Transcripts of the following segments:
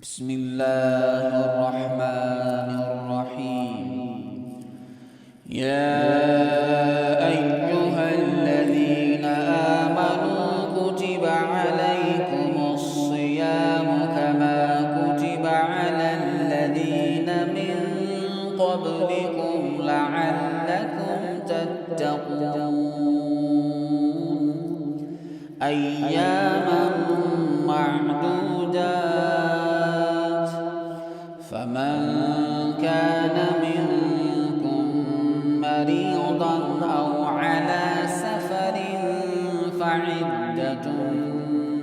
بسم الله الرحمن الرحيم. يا أيها الذين آمنوا كتب عليكم الصيام كما كتب على الذين من قبلكم لعلكم تتقون أياما معدودات فمن كان منكم مريضا أو على سفر فعدة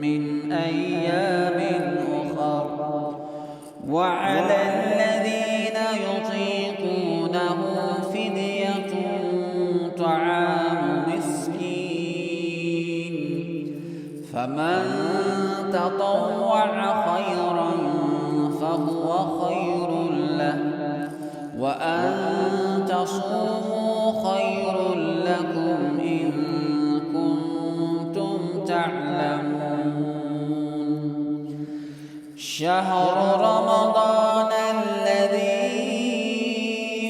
من أيام أخر وعلى الذين يطيقونه فدية طعام مسكين فمن تطوع خيرا فهو خير له وأن تصوموا خير لكم إن كنتم تعلمون. شهر رمضان الذي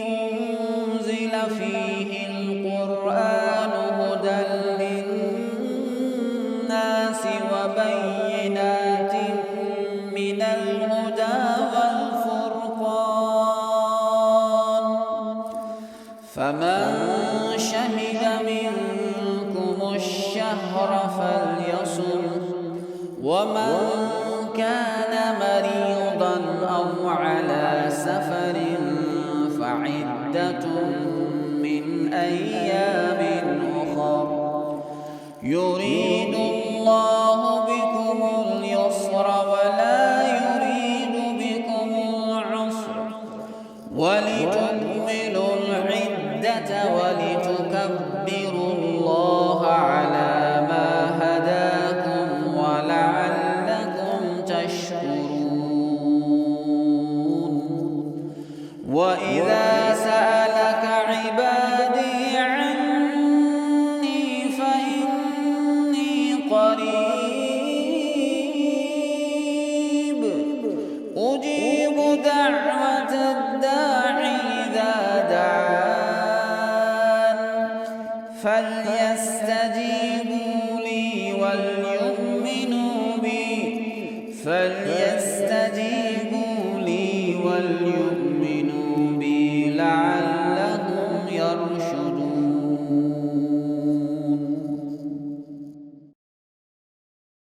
أنزل فيه القرآن هدى للناس وبينات من الهدى والفرقان فمن شهد منكم الشهر فليصم ومن كان مريضا أو على سفر فعدة من أيام أخر يريد الله بكم اليسر ولا يريد بكم العسر ولتكملوا العدة ولتكبروا الله على ما هداكم ولعلكم تشكرون. وإذا سألك عبادي عني فإني قريب أجيب دعوة الداعي إذا دعان فليستجيبوا لي وليؤمنوا بي